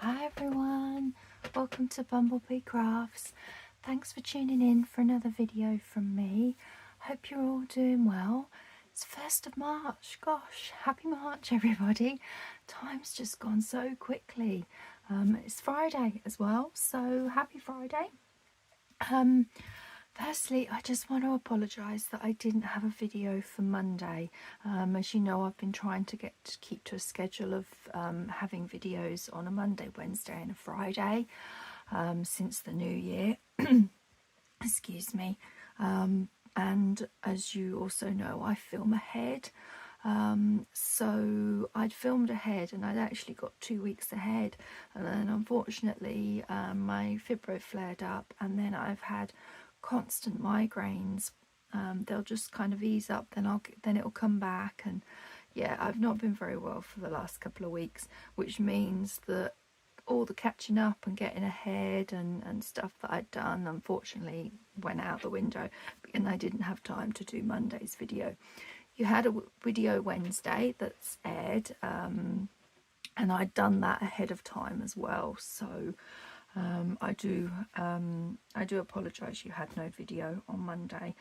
Hi everyone, welcome to BumbleBeeCrafts. Thanks for tuning in for another video from me. Hope you're all doing well. It's 1st of March, gosh, happy March everybody. Time's just gone so quickly. It's Friday as well, so happy Friday. Firstly, I just want to apologise that I didn't have a video for Monday. As you know, I've been trying to keep to a schedule of having videos on a Monday, Wednesday and a Friday since the new year. Excuse me. And as you also know, I film ahead. So I'd filmed ahead and I'd actually got 2 weeks ahead, and then unfortunately my fibro flared up, and then I've had constant migraines. They'll just kind of ease up, then it'll come back, and yeah, I've not been very well for the last couple of weeks, which means that all the catching up and getting ahead and stuff that I'd done unfortunately went out the window, and I didn't have time to do Monday's video. You had a video Wednesday that's aired, and I'd done that ahead of time as well, so I do apologise you had no video on Monday,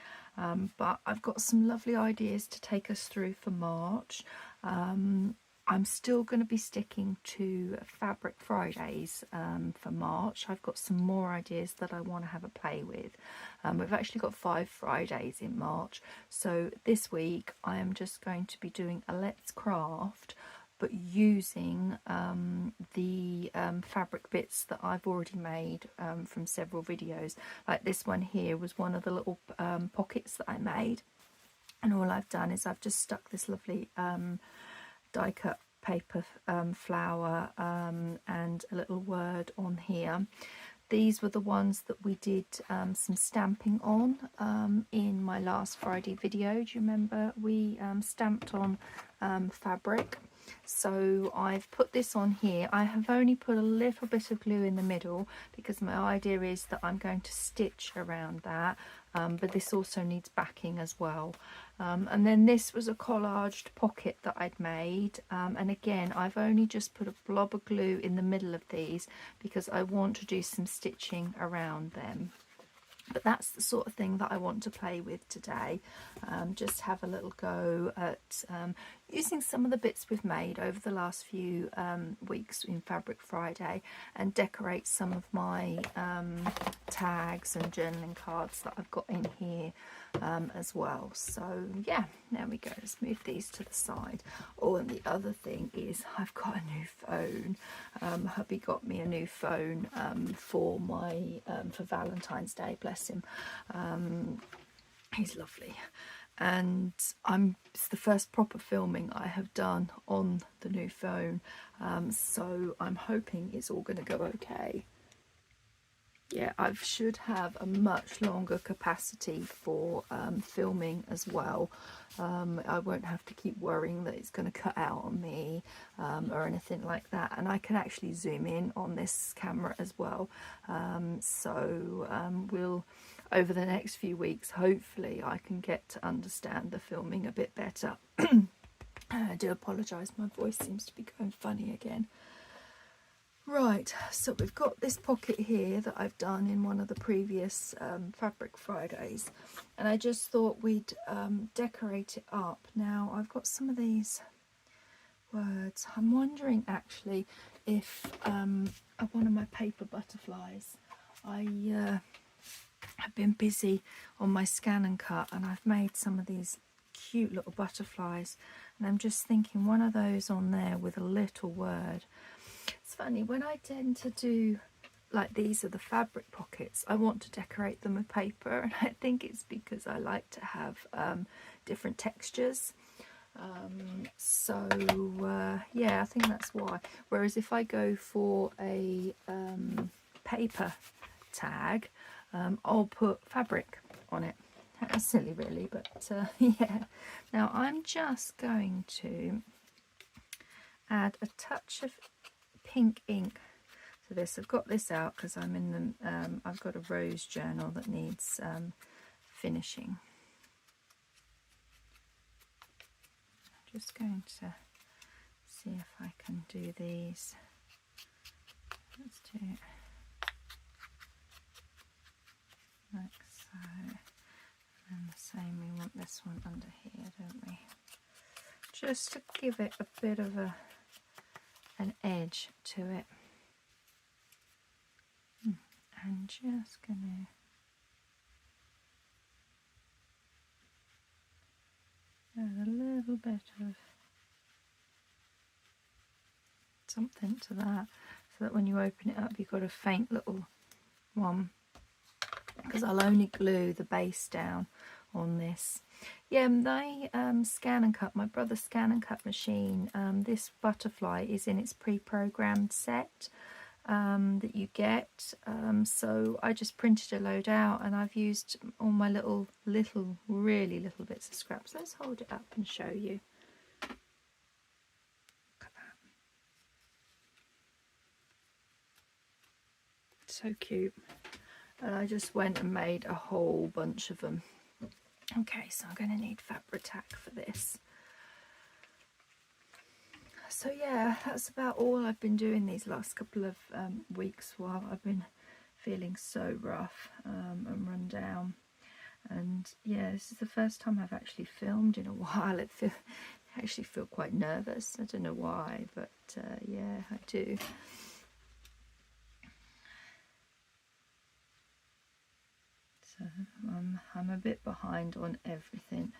but I've got some lovely ideas to take us through for March. I'm still going to be sticking to Fabric Fridays for March. I've got some more ideas that I want to have a play with. We've actually got 5 Fridays in March, so this week I am just going to be doing a Let's Craft, but using the fabric bits that I've already made from several videos. Like this one here was one of the little pockets that I made, and all I've done is I've just stuck this lovely die cut paper flower and a little word on here. These were the ones that we did some stamping on in my last Friday video. Do you remember we stamped on fabric? So I've put this on here. I have only put a little bit of glue in the middle because my idea is that I'm going to stitch around that, but this also needs backing as well. And then this was a collaged pocket that I'd made, and again I've only just put a blob of glue in the middle of these because I want to do some stitching around them. But that's the sort of thing that I want to play with today. Just have a little go at using some of the bits we've made over the last few weeks in Fabric Friday, and decorate some of my tags and journaling cards that I've got in here as well. So yeah, there we go. Let's move these to the side. Oh, and the other thing is I've got a new phone. Hubby got me a new phone for my for Valentine's Day, bless him. He's lovely, and it's the first proper filming I have done on the new phone, so I'm hoping it's all going to go okay. Yeah, I should have a much longer capacity for filming as well. I won't have to keep worrying that it's going to cut out on me or anything like that, and I can actually zoom in on this camera as well. We'll, over the next few weeks, hopefully I can get to understand the filming a bit better. I do apologise, my voice seems to be going funny again. Right, so we've got this pocket here that I've done in one of the previous Fabric Fridays, and I just thought we'd decorate it up. Now I've got some of these words. I'm wondering actually if one of my paper butterflies, I have been busy on my scan and cut, and I've made some of these cute little butterflies, and I'm just thinking one of those on there with a little word. It's funny, when I tend to do, like, these are the fabric pockets, I want to decorate them with paper, and I think it's because I like to have different textures. Yeah, I think that's why. Whereas if I go for a paper tag, I'll put fabric on it. That's silly really, but yeah. Now I'm just going to add a touch of pink ink to this. I've got this out because I'm in the I've got a rose journal that needs finishing. I'm just going to see if I can do these Let's do it like so. And the same, we want this one under here, don't we? Just to give it a bit of an edge to it. I'm just gonna add a little bit of something to that, so that when you open it up you've got a faint little one, because I'll only glue the base down on this. Yeah, they scan and cut, my brother's scan and cut machine, this butterfly is in its pre-programmed set that you get, so I just printed a load out and I've used all my little really little bits of scraps. Let's hold it up and show you. Look at that, so cute. And I just went and made a whole bunch of them. Okay, so I'm going to need Fabri-Tac for this. So yeah, that's about all I've been doing these last couple of weeks while I've been feeling so rough and run down. And yeah, this is the first time I've actually filmed in a while. I actually feel quite nervous. I don't know why, but yeah, I do. So I'm a bit behind on everything.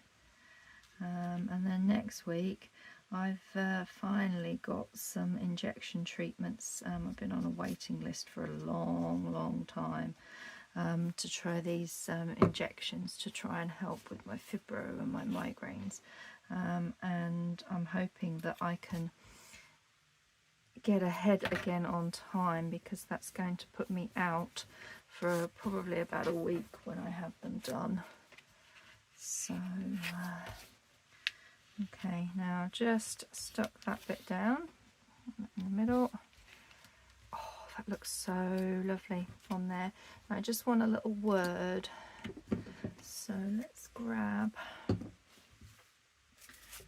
And then next week I've finally got some injection treatments. I've been on a waiting list for a long time to try these injections to try and help with my fibro and my migraines, and I'm hoping that I can get ahead again on time, because that's going to put me out for probably about a week when I have them done. So okay, now just stuck that bit down in the middle. Oh, that looks so lovely on there. I just want a little word, so let's grab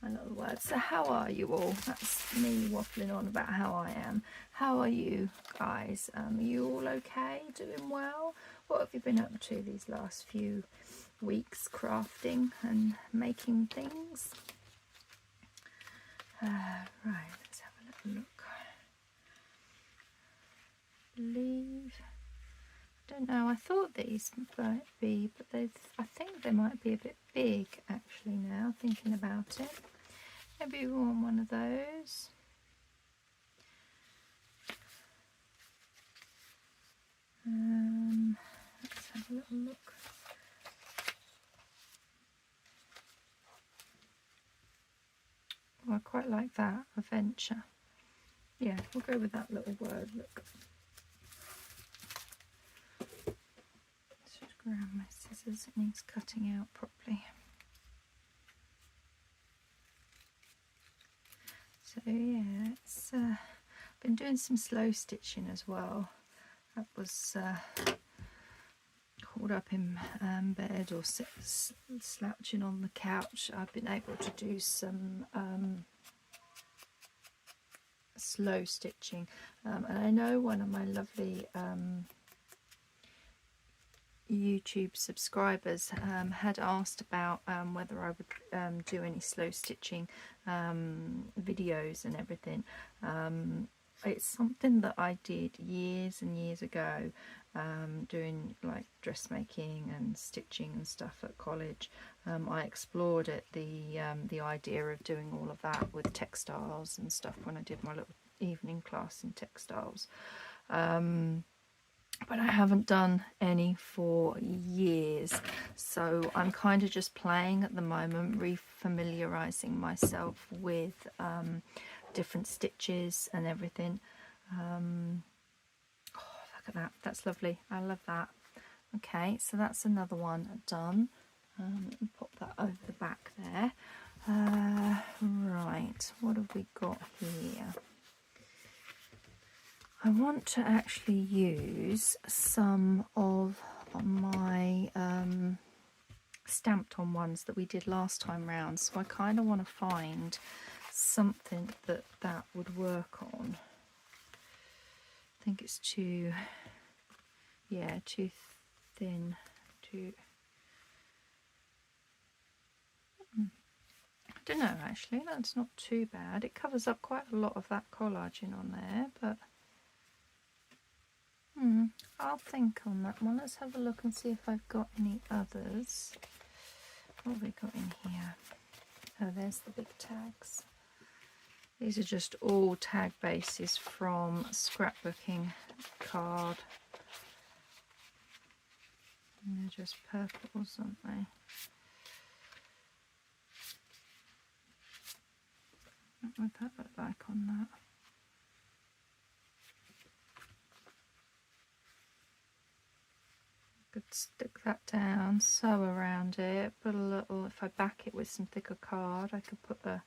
a little word. So how are you all? That's me waffling on about how I am. How are you guys? Are you all okay? Doing well? What have you been up to these last few weeks, crafting and making things? Right, let's have a little look. Leave. I don't know, I thought these might be, but I think they might be a bit big actually now, thinking about it. Maybe we want one of those. Let's have a little look. Oh, I quite like that, adventure. Yeah, we'll go with that little word, look. Let's just grab my scissors, it needs cutting out properly. So yeah, it's been doing some slow stitching as well. That was caught up in bed or slouching on the couch. I've been able to do some slow stitching, and I know one of my lovely YouTube subscribers had asked about whether I would do any slow stitching videos and everything. It's something that I did years and years ago, doing like dressmaking and stitching and stuff at college. I explored it, the idea of doing all of that with textiles and stuff when I did my little evening class in textiles. But I haven't done any for years, so I'm kind of just playing at the moment, refamiliarizing myself with different stitches and everything. Oh, look at that, that's lovely, I love that. Okay, so that's another one done. Let me pop that over the back there. Right, what have we got here? I want to actually use some of my stamped on ones that we did last time round, so I kind of want to find something that would work on. think it's too, yeah, too thin. I don't know actually, that's not too bad. It covers up quite a lot of that collagen on there, but I'll think on that one. Let's have a look and see if I've got any others. What have we got in here? Oh, there's the big tags. These are just all tag bases from scrapbooking card. And they're just purples, aren't they? What would that look like on that? Could stick that down, sew around it, put a little, if I back it with some thicker card, I could put a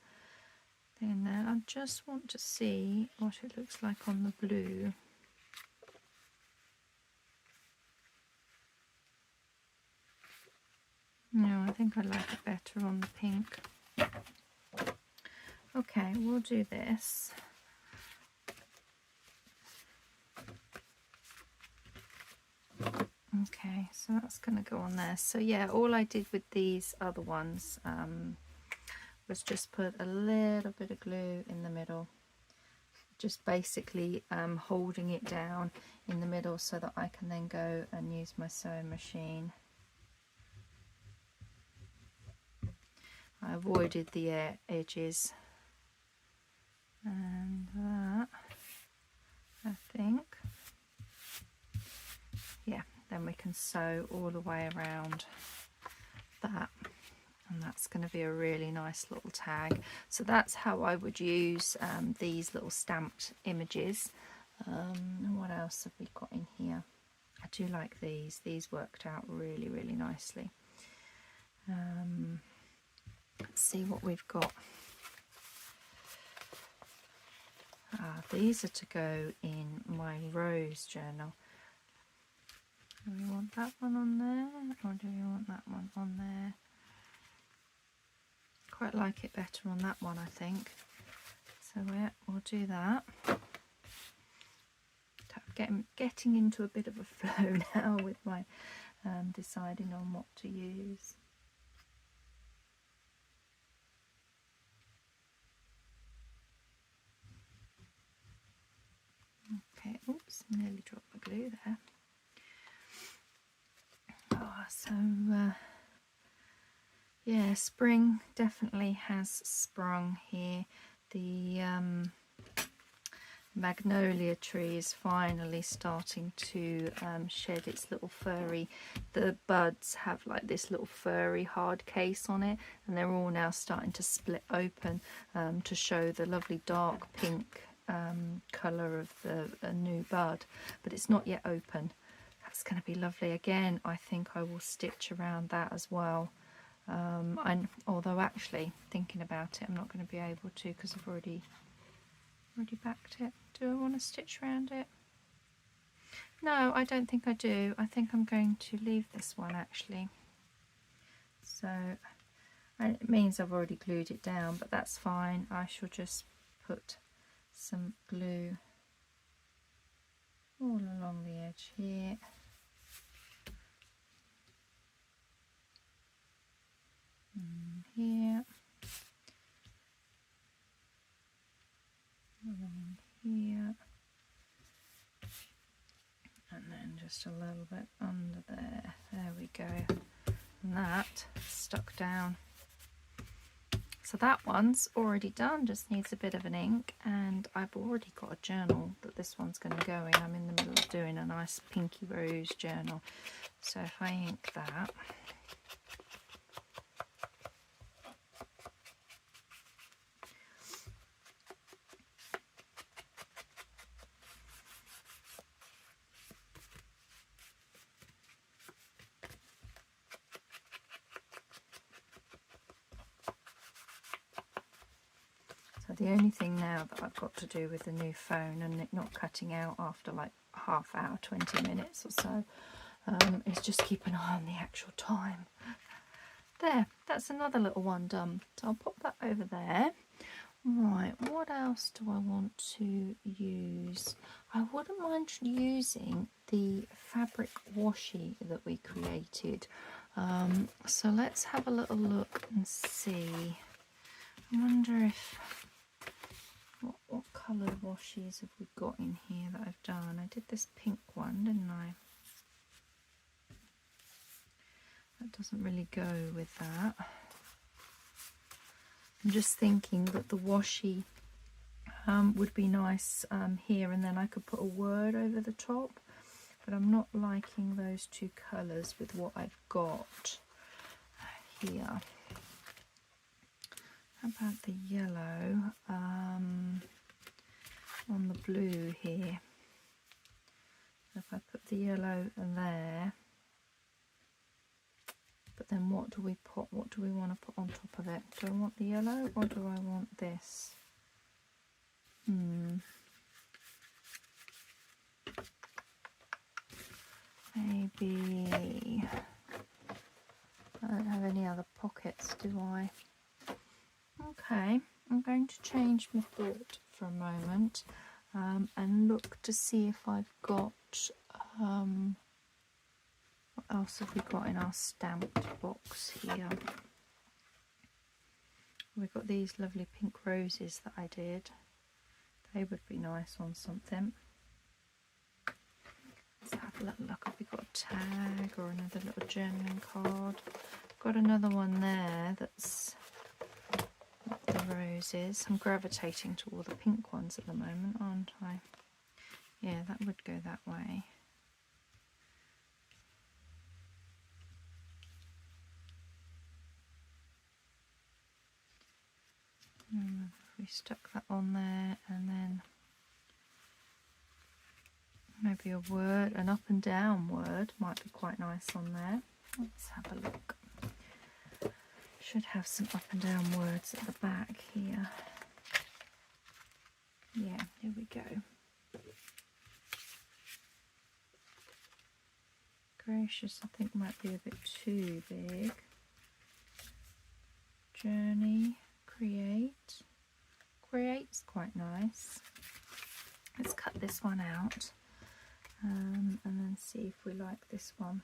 thing in there. I just want to see what it looks like on the blue. No, I think I like it better on the pink. Okay, we'll do this. Okay, so that's going to go on there. So yeah, all I did with these other ones was just put a little bit of glue in the middle, just basically holding it down in the middle so that I can then go and use my sewing machine. I avoided the edges, and that, I think, yeah, then we can sew all the way around that, and that's going to be a really nice little tag. So that's how I would use these little stamped images. What else have we got in here? I do like these worked out really, really nicely. Let's see what we've got. These are to go in my rose journal. Do we want that one on there, or do we want that one on there? Quite like it better on that one, I think. So yeah, we'll do that. Getting into a bit of a flow now with my deciding on what to use. Okay, oops, nearly dropped the glue there. Yeah, spring definitely has sprung here. The magnolia tree is finally starting to shed its little furry, the buds have like this little furry hard case on it, and they're all now starting to split open to show the lovely dark pink colour of the new bud, but it's not yet open. That's going to be lovely. Again, I think I will stitch around that as well. Although actually thinking about it, I'm not going to be able to because I've already backed it. Do I want to stitch around it? No, I don't think I do. I think I'm going to leave this one actually. So it means I've already glued it down, but that's fine. I shall just put some glue all along the edge here. And here. And here. And then just a little bit under there. There we go. And that stuck down. So that one's already done, just needs a bit of an ink, and I've already got a journal that this one's going to go in. I'm in the middle of doing a nice pinky rose journal. So if I ink that, the only thing now that I've got to do with the new phone and it not cutting out after like half hour, 20 minutes or so, is just keep an eye on the actual time. There, that's another little one done. So I'll pop that over there. Right, what else do I want to use? I wouldn't mind using the fabric washi that we created. So let's have a little look and see. I wonder if what coloured washies have we got in here that I've done. I did this pink one, didn't I? That doesn't really go with that. I'm just thinking that the washi would be nice here, and then I could put a word over the top, but I'm not liking those two colours with what I've got here. How about the yellow on the blue here? If I put the yellow there, but then what do we put? What do we want to put on top of it? Do I want the yellow or do I want this? Maybe I don't have any other pockets, do I? Okay, I'm going to change my thought for a moment and look to see if I've got what else have we got in our stamped box here. We've got these lovely pink roses that I did. They would be nice on something. Let's have a little look. Have we got a tag or another little journaling card? Got another one there that's the roses. I'm gravitating to all the pink ones at the moment, aren't I? Yeah, that would go that way. If we stuck that on there, and then maybe a word, an up and down word might be quite nice on there. Let's have a look. Should have some up and down words at the back here. Yeah, here we go. Gracious, I think might be a bit too big. Journey, create. Create's quite nice. Let's cut this one out and then see if we like this one.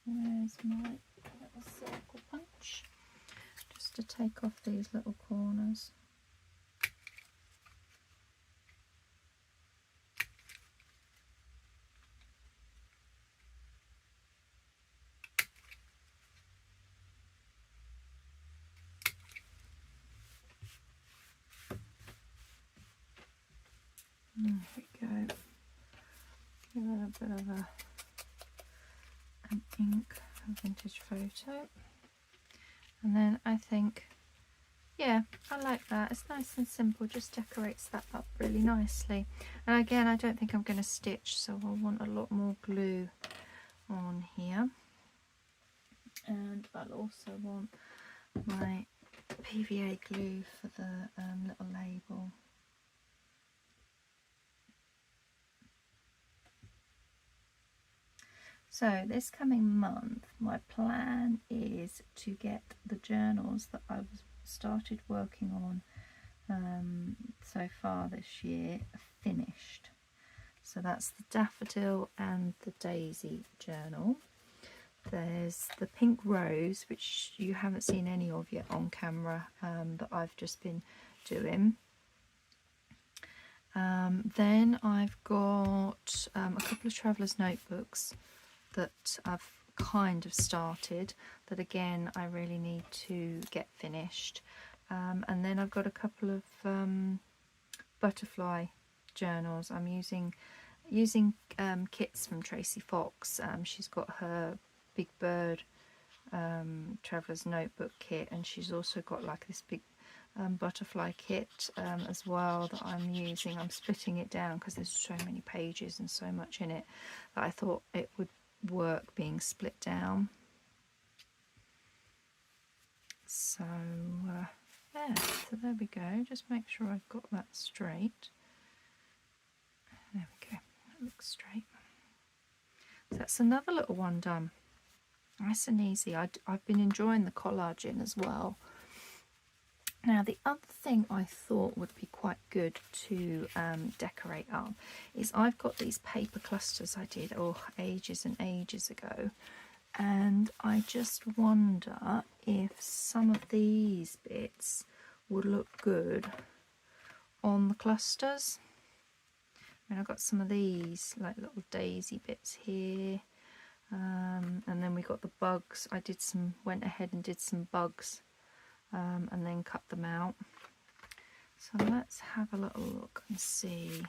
Where's my little circle punch? Just to take off these little corners. There we go. Give it a bit of an ink, a vintage photo. And then I think, yeah, I like that. It's nice and simple, just decorates that up really nicely. And again, I don't think I'm going to stitch, so I'll want a lot more glue on here. And I'll also want my PVA glue for the little label. So this coming month, my plan is to get the journals that I've started working on so far this year finished. So that's the daffodil and the daisy journal. There's the pink rose, which you haven't seen any of yet on camera, that I've just been doing. Then I've got a couple of traveller's notebooks that I've kind of started, that again I really need to get finished. And then I've got a couple of butterfly journals. I'm using kits from Tracy Fox. She's got her Big Bird traveller's notebook kit, and she's also got like this big butterfly kit as well that I'm using. I'm splitting it down because there's so many pages and so much in it that I thought it would work being split down. So there we go. Just make sure I've got that straight. There we go. That looks straight. So that's another little one done. Nice and easy. I've been enjoying the collaging as well. Now the other thing I thought would be quite good to decorate up is I've got these paper clusters I did ages and ages ago, and I just wonder if some of these bits would look good on the clusters. And I've got some of these like little daisy bits here, and then we got the bugs. I went ahead and did some bugs and then cut them out. So let's have a little look and see,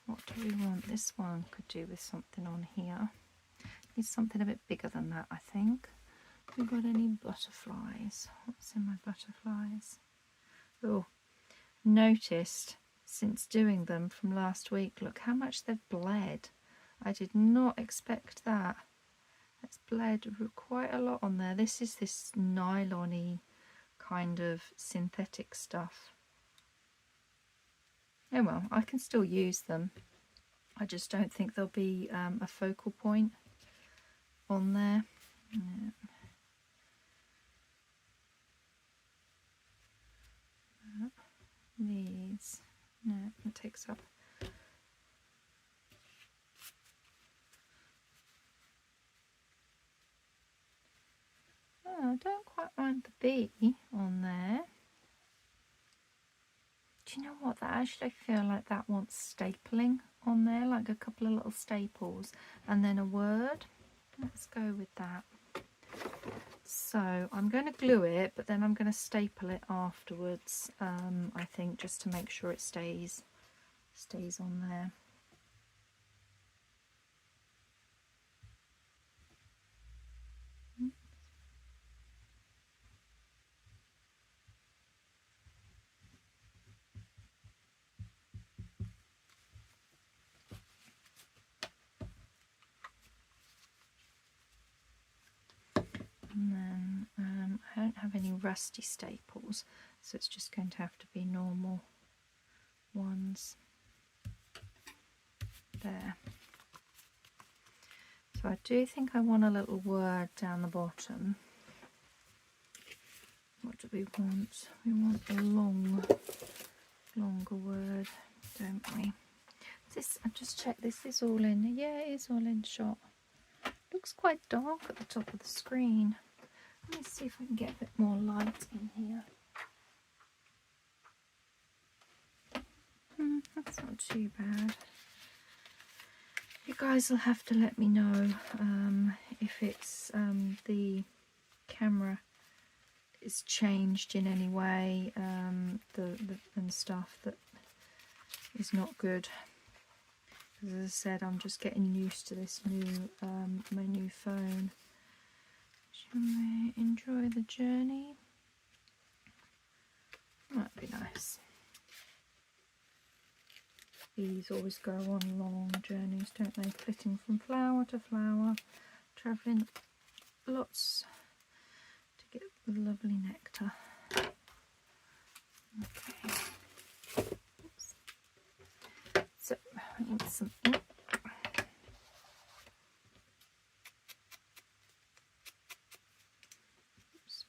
what do we want? This one could do with something on here. Needs something a bit bigger than that, I think. Have we got any butterflies? What's in my butterflies? Oh, noticed since doing them from last week, look how much they've bled. I did not expect that. It's bled quite a lot on there. This is this nylon-y kind of synthetic stuff. Oh well, I can still use them. I just don't think there'll be a focal point on there. Yeah. These, no, it takes up. Oh, I don't quite mind the bee on there. Do you know what? That actually, I feel like that wants stapling on there, like a couple of little staples, and then a word. Let's go with that. So I'm going to glue it, but then I'm going to staple it afterwards. I think just to make sure it stays on there. And then I don't have any rusty staples, so it's just going to have to be normal ones. There. So I do think I want a little word down the bottom. What do we want? We want a longer word, don't we? This, I just checked, this is all in. Yeah, it is all in shot. Looks quite dark at the top of the screen. Let me see if I can get a bit more light in here. That's not too bad. You guys will have to let me know if it's the camera is changed in any way, and stuff that is not good. Because as I said, I'm just getting used to this new my new phone. Shall we enjoy the journey? That'd be nice. Bees always go on long journeys, don't they? Flitting from flower to flower, travelling lots to get the lovely nectar. Okay. Oops. So I want some ink. Oops.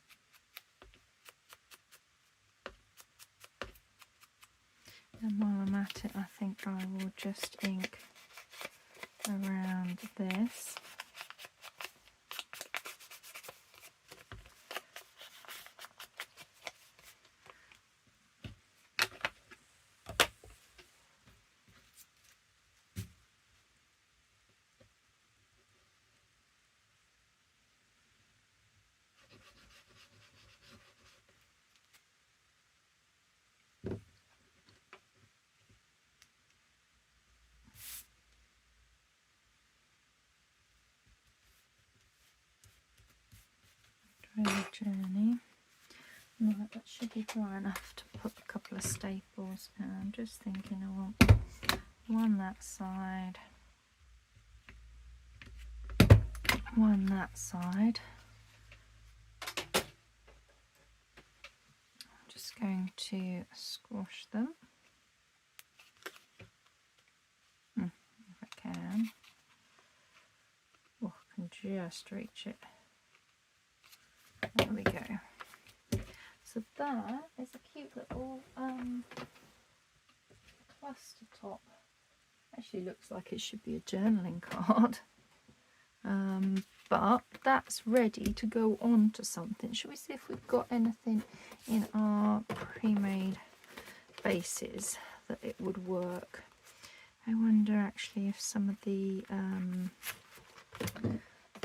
And while I'm at it, I think I will just ink around this. Journey. Right, that should be dry enough to put a couple of staples in. I'm just thinking I want one that side, one that side, going to squash them. If I can. Oh, I can just reach it. There we go. So that is a cute little cluster top. Actually looks like it should be a journaling card. But that's ready to go on to something. Shall we see if we've got anything in our pre-made bases that it would work? I wonder actually if some of the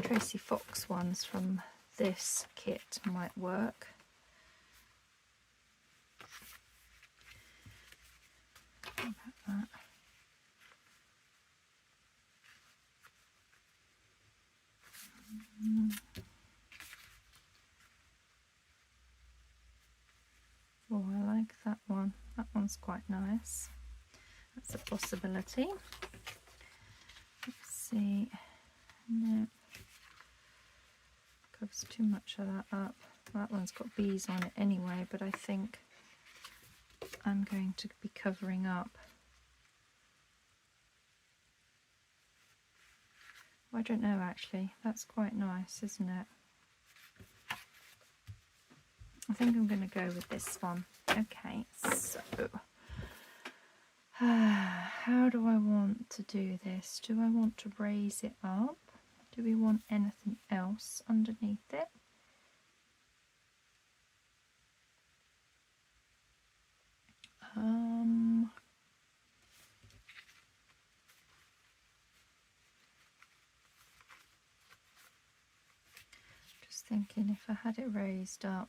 Tracy Fox ones from this kit might work. How about that? Oh, I like that one. That one's quite nice. That's a possibility. Let's see. No. Covers too much of that up. That one's got bees on it anyway, but I think I'm going to be covering up. I don't know actually. That's quite nice, isn't it? I think I'm going to go with this one. Okay, so how do I want to do this? Do I want to raise it up? Do we want anything else underneath it? Just thinking if I had it raised up.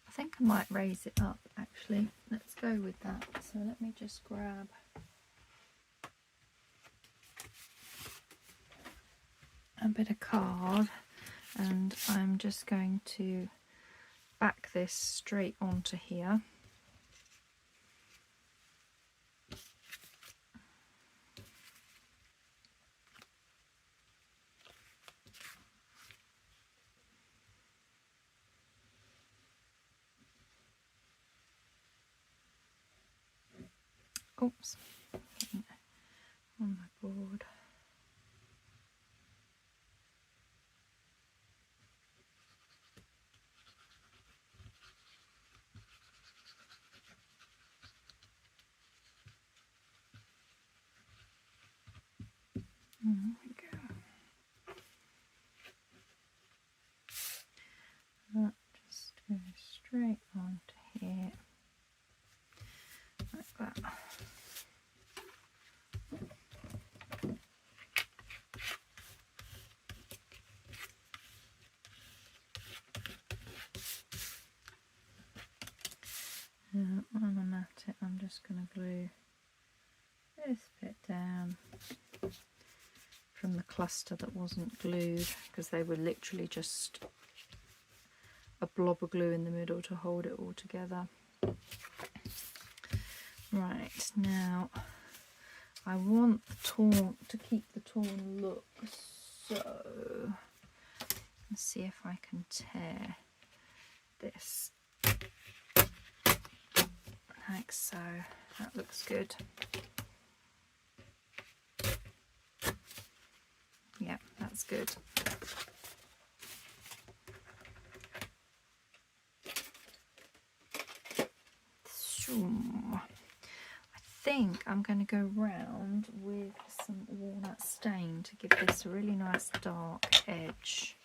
I think I might raise it up actually. Let's go with that. So let me just grab a bit of card and I'm just going to back this straight onto here. Oops, on my board. There we go. That just goes straight onto here, like that. When I'm at it, I'm just going to glue this bit down from the cluster that wasn't glued, because they were literally just a blob of glue in the middle to hold it all together. Right, now I want the torn, to keep the torn look, so let's see if I can tear this like so. That looks good. Yeah, that's good. I think I'm going to go round with some walnut stain to give this a really nice dark edge.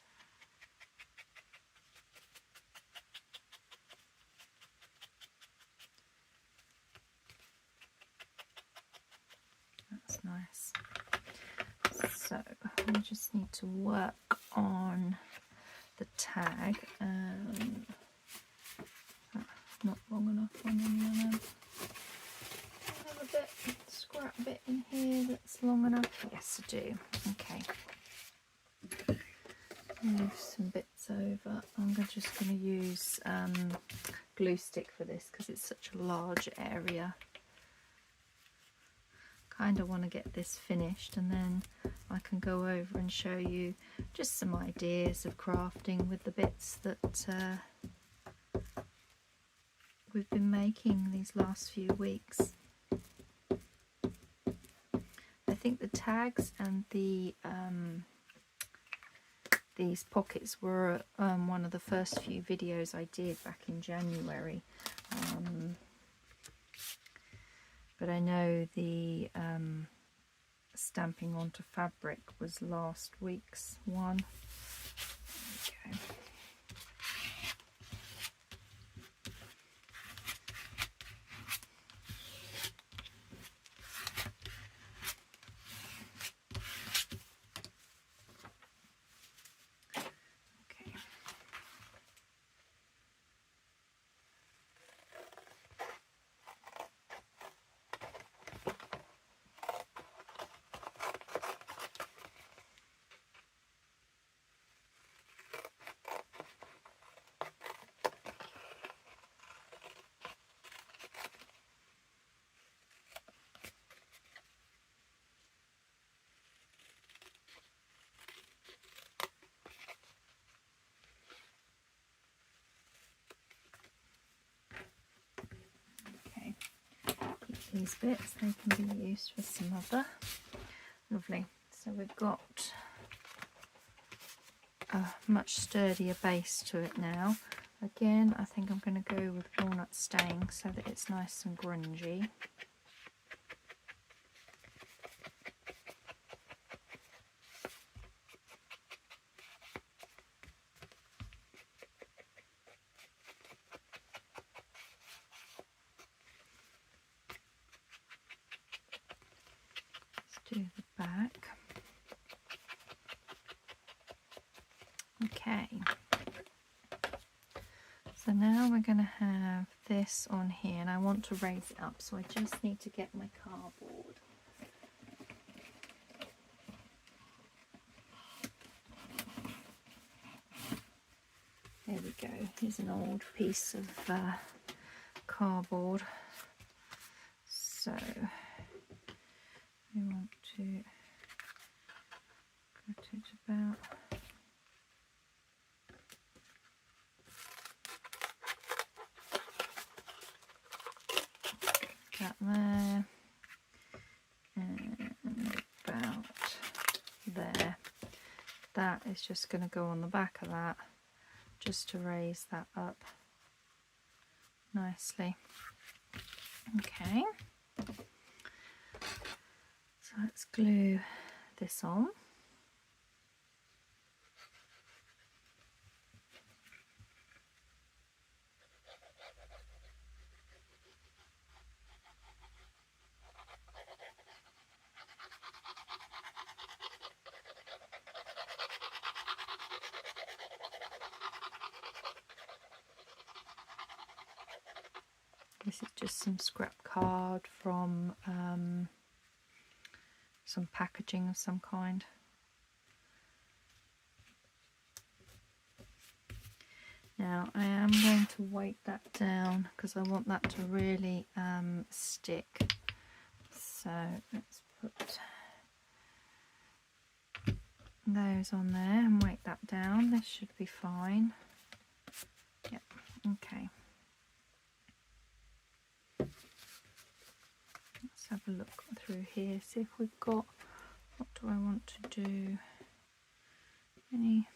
That's nice. So we just need to work on the tag. Not long enough on any of them. I have a bit, scrap bit in here that's long enough. Yes, I do. Okay. Move some bits over. I'm just going to use glue stick for this because it's such a large area. Kind of want to get this finished, and then I can go over and show you just some ideas of crafting with the bits that we've been making these last few weeks. I think the tags and the these pockets were one of the first few videos I did back in January. But I know the stamping onto fabric was last week's one. Okay. These bits, they can be used for some other. Lovely. So we've got a much sturdier base to it now. Again, I think I'm going to go with walnut stain so that it's nice and grungy. Do the back. Okay, so now we're going to have this on here, and I want to raise it up, so I just need to get my cardboard. There we go. Here's an old piece of cardboard. So we want to cut it about that there and about there. That is just going to go on the back of that, just to raise that up nicely. Okay, so let's glue this on. This is just some scrap card from some packaging of some kind. Now I am going to weight that down because I want that to really stick. So let's put those on there and weight that down. This should be fine. Yep, okay. Let's have a look through here, see if we've got, what do I want to do? Any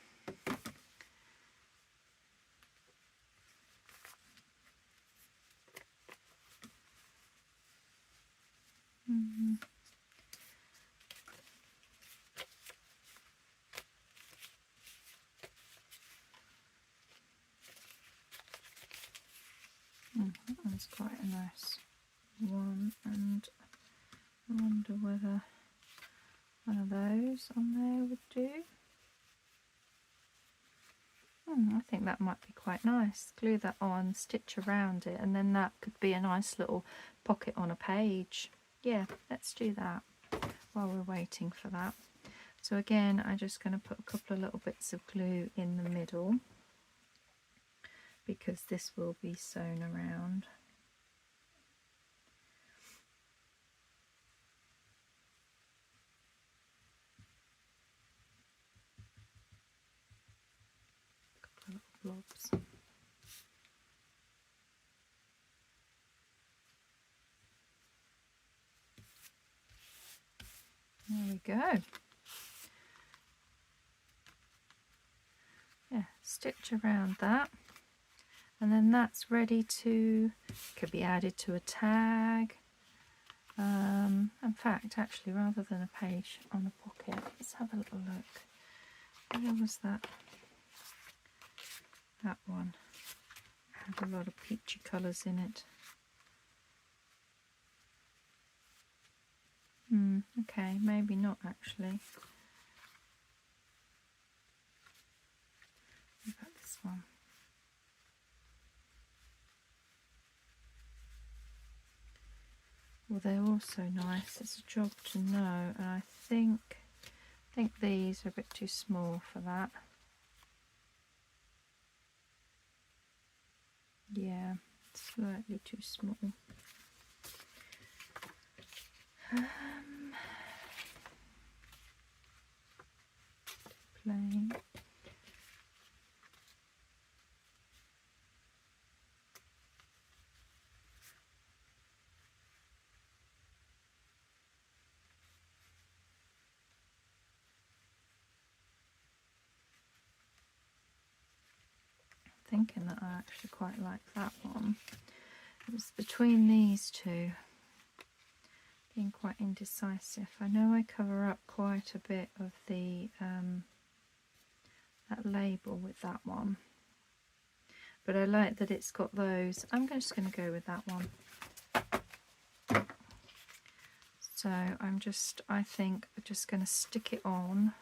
that one's quite a nice one, and I wonder whether one of those on there would do. I think that might be quite nice. Glue that on, stitch around it, and then that could be a nice little pocket on a page. Yeah, let's do that while we're waiting for that. So again, I'm just going to put a couple of little bits of glue in the middle because this will be sewn around. blobs. There we go. Yeah, stitch around that, and then that's ready to, could be added to a tag. In fact, actually, rather than a page on a pocket, let's have a little look. Where was that? That one had a lot of peachy colours in it. Okay, maybe not actually. What about this one? Well, they're also nice. It's a job to know, and I think these are a bit too small for that. Yeah, slightly too small. Plain. Thinking that I actually quite like that one. It was between these two, being quite indecisive. I know I cover up quite a bit of the that label with that one, but I like that it's got those. I'm just going to go with that one. So I think I'm just going to stick it on,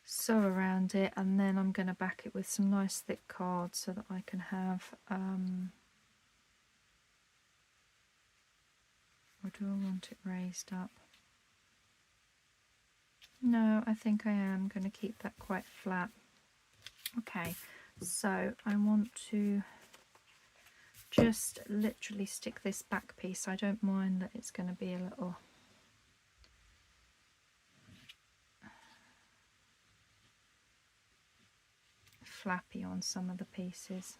sew around it, and then I'm going to back it with some nice thick cards so that I can have or do I want it raised up? No, I think I am going to keep that quite flat. Okay, so I want to just literally stick this back piece. I don't mind that it's going to be a little flappy on some of the pieces.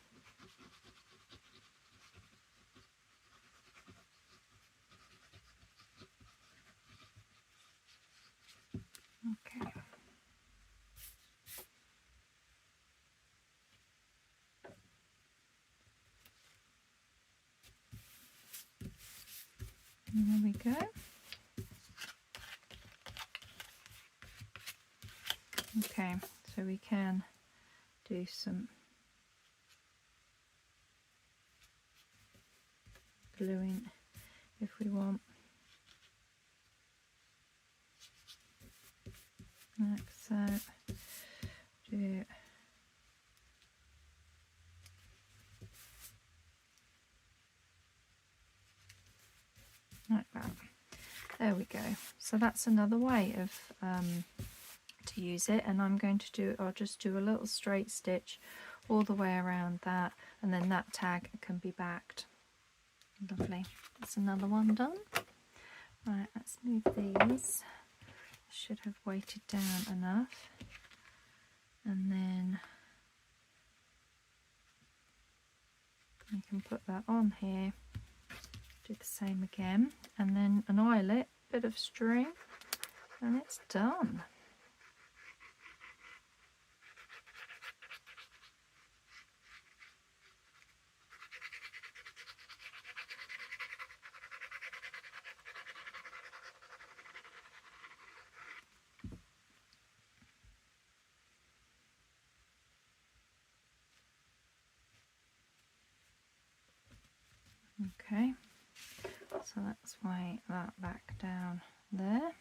Okay. And there we go. Okay, so we can do some gluing if we want. Like so. Do like that. There we go. So that's another way of to use it, and I'll just do a little straight stitch all the way around that, and then that tag can be backed. Lovely. That's another one done. Right, let's move these. Should have weighted down enough, and then I can put that on here. Do the same again, and then an eyelet, bit of string, and it's done. Okay, so let's weigh that back down there.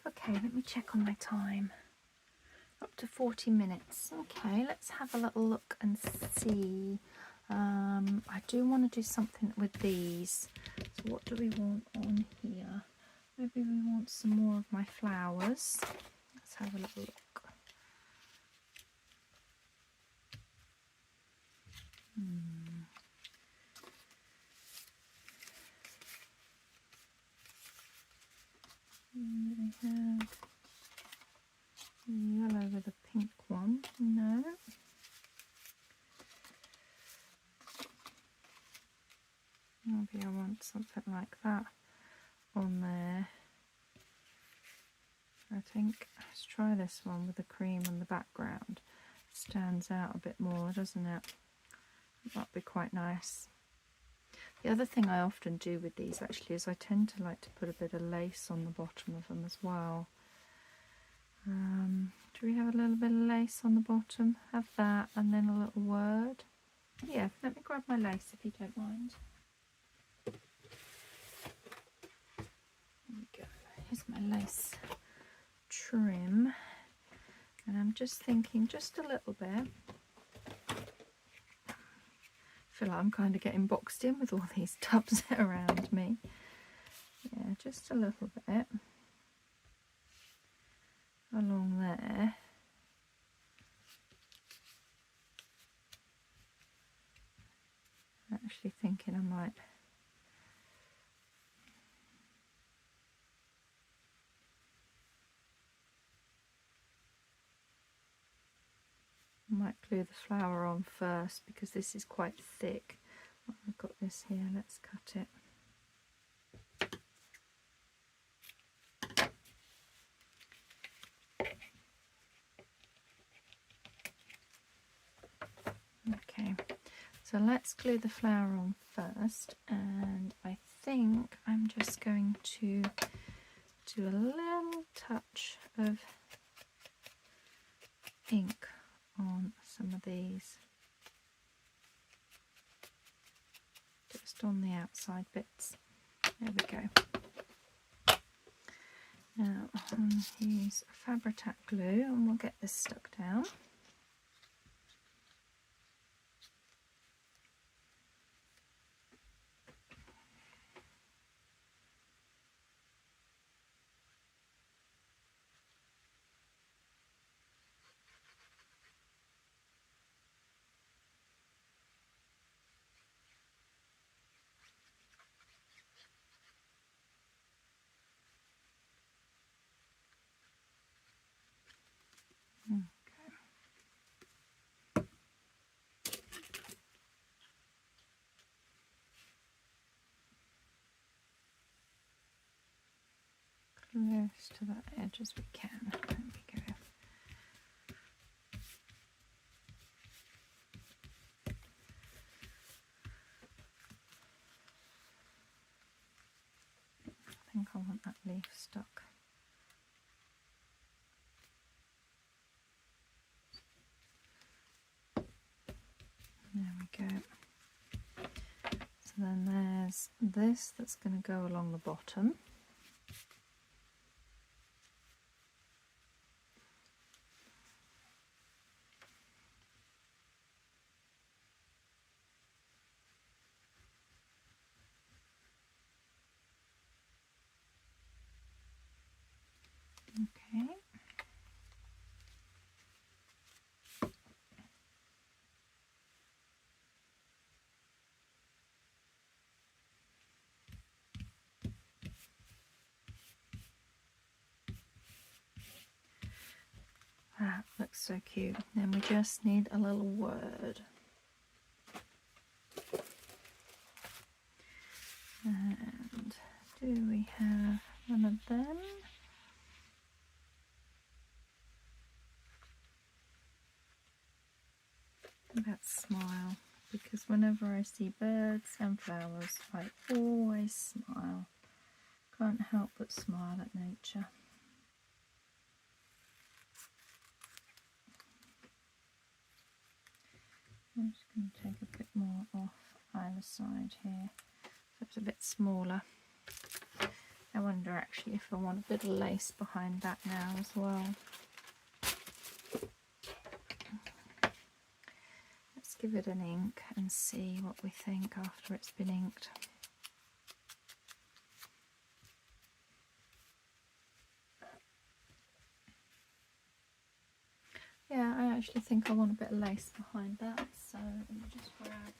Okay, let me check on my time. Up to 40 minutes. Okay, let's have a little look and see. I do want to do something with these. So what do we want on here? Maybe we want some more of my flowers. Let's have a little look. We have Yellow with a pink one. No. Maybe I want something like that on there. I think let's try this one with the cream on the background. Stands out a bit more, doesn't it? That'd be quite nice. The other thing I often do with these actually is I tend to like to put a bit of lace on the bottom of them as well. Do we have a little bit of lace on the bottom? Have that, and then a little word. Yeah, let me grab my lace if you don't mind. There we go. Here's my lace trim. And I'm just thinking just a little bit. I feel like I'm kind of getting boxed in with all these tubs around me. Yeah, just a little bit along there. I'm actually thinking I might glue the flower on first because this is quite thick. I've got this here, let's cut it. Okay, so let's glue the flower on first, and I think I'm just going to do a little touch of ink on some of these, just on the outside bits. There we go. Now I'm going to use Fabri-Tac glue and we'll get this stuck down. Close to that edge as we can. There we go. I think I want that leaf stuck. There we go. So then there's this that's going to go along the bottom. Okay. That looks so cute. Then we just need a little word. And do we have one of them? About smile, because whenever I see birds and flowers, I always smile. Can't help but smile at nature. I'm just going to take a bit more off either side here, so it's a bit smaller. I wonder actually if I want a bit of lace behind that now as well. Let's give it an ink and see what we think after it's been inked. Yeah, I actually think I want a bit of lace behind that, so let me just grab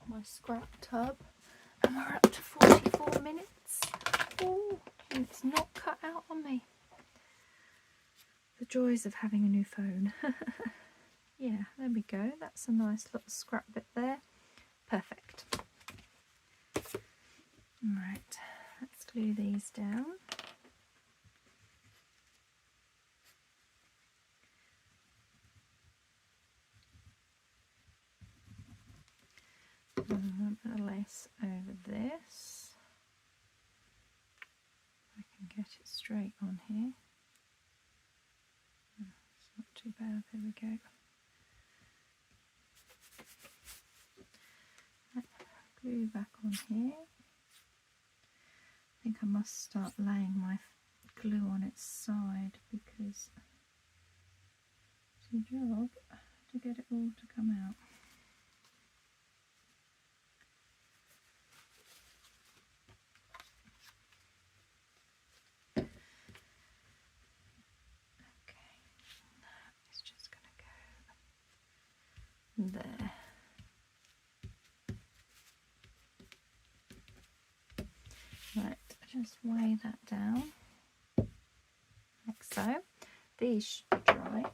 my scrap tub, and we're up to 44 minutes. Oh, and it's not cut out on me. The joys of having a new phone. Yeah, there we go. That's a nice little scrap bit there. Perfect. Right, let's glue these down. And I'm going to lace over this. I can get it straight on here. It's not too bad. There we go. Glue back on here. I think I must start laying my glue on its side because it's a job to get it all to come out. Okay, it's just going to go there. Right, just weigh that down, like so. These should be dry.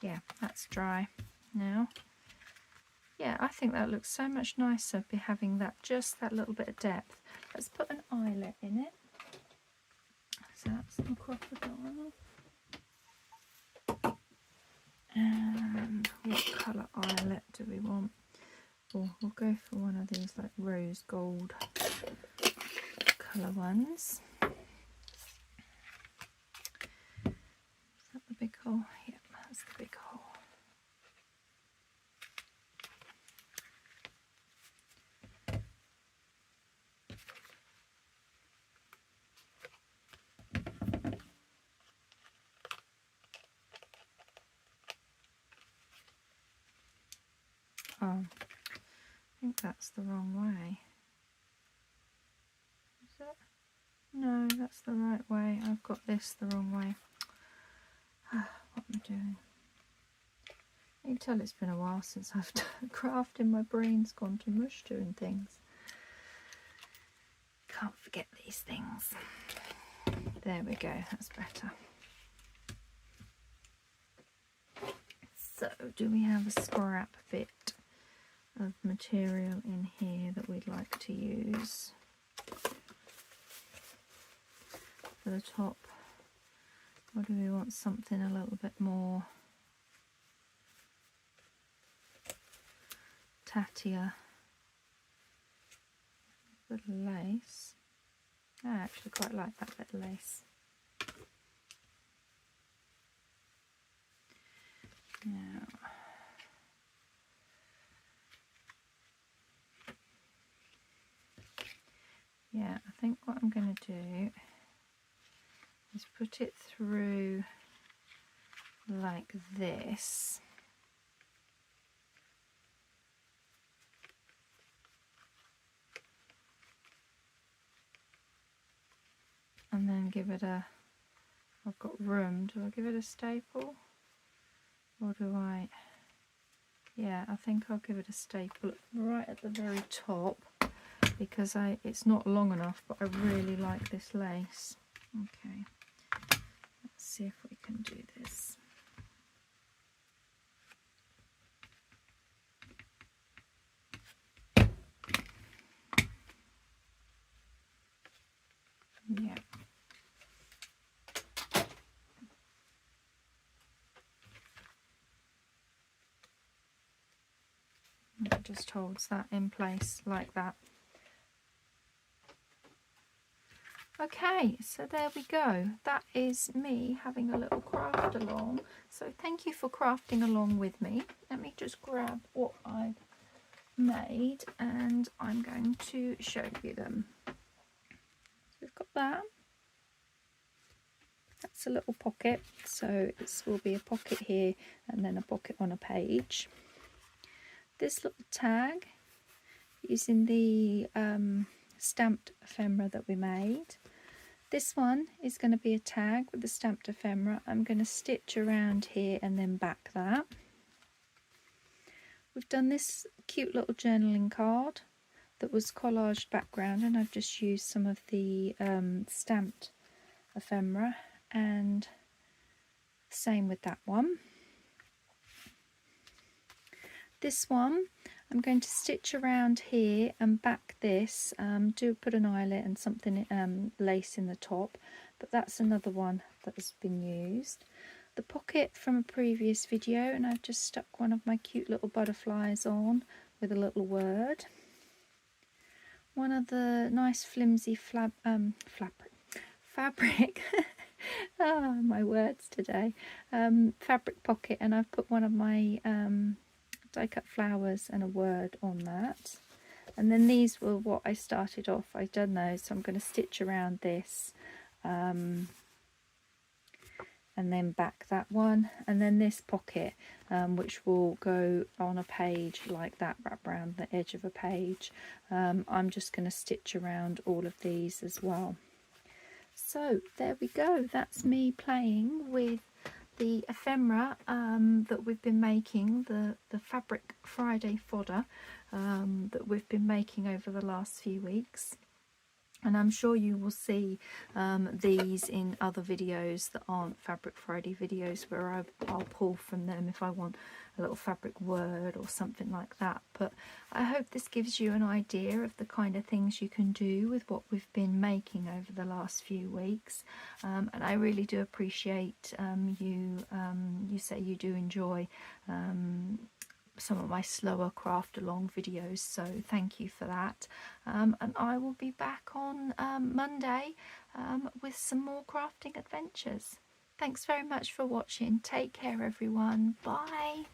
Yeah, that's dry now. Yeah, I think that looks so much nicer, be having that, just that little bit of depth. Let's put an eyelet in it. So that's the crocodile. And what colour eyelet do we want? Oh, we'll go for one of these like rose gold colour ones. Is that the big hole? Yep, that's the big hole. Oh, I think that's the wrong way. Is it? No, that's the right way. I've got this the wrong way. What am I doing? You can tell it's been a while since I've done crafting. My brain's gone to mush doing things. Can't forget these things. There we go, that's better. So, do we have a scrap bit of material in here that we'd like to use for the top? Or do we want something a little bit more tattier? A bit of lace. I actually quite like that bit of lace. Now, yeah, I think what I'm going to do is put it through like this. And then give it a, I've got room, do I give it a staple? Or do I, yeah, I think I'll give it a staple right at the very top because it's not long enough, but I really like this lace. Okay, let's see if we can do this. Yeah. It just holds that in place like that. Okay, so there we go. That is me having a little craft along. So thank you for crafting along with me. Let me just grab what I've made and I'm going to show you them. So we've got that. That's a little pocket, so it will be a pocket here and then a pocket on a page. This little tag using the stamped ephemera that we made. This one is going to be a tag with the stamped ephemera. I'm going to stitch around here and then back that. We've done this cute little journaling card that was collaged background, and I've just used some of the stamped ephemera, and same with that one. This one I'm going to stitch around here and back this, do put an eyelet and something lace in the top, but that's another one that has been used. The pocket from a previous video, and I've just stuck one of my cute little butterflies on with a little word. One of the nice flimsy fabric ah, my words today, fabric pocket, and I've put one of my die cut flowers and a word on that. And then these were what I started off. I've done those, so I'm going to stitch around this and then back that one, and then this pocket which will go on a page like that, wrap around the edge of a page. I'm just going to stitch around all of these as well. So there we go, that's me playing with the ephemera that we've been making, the Fabric Friday fodder that we've been making over the last few weeks. And I'm sure you will see these in other videos that aren't Fabric Friday videos, where I'll pull from them if I want a little fabric word or something like that. But I hope this gives you an idea of the kind of things you can do with what we've been making over the last few weeks. And I really do appreciate you say you do enjoy some of my slower craft along videos, so thank you for that. And I will be back on Monday with some more crafting adventures. Thanks very much for watching. Take care everyone. Bye.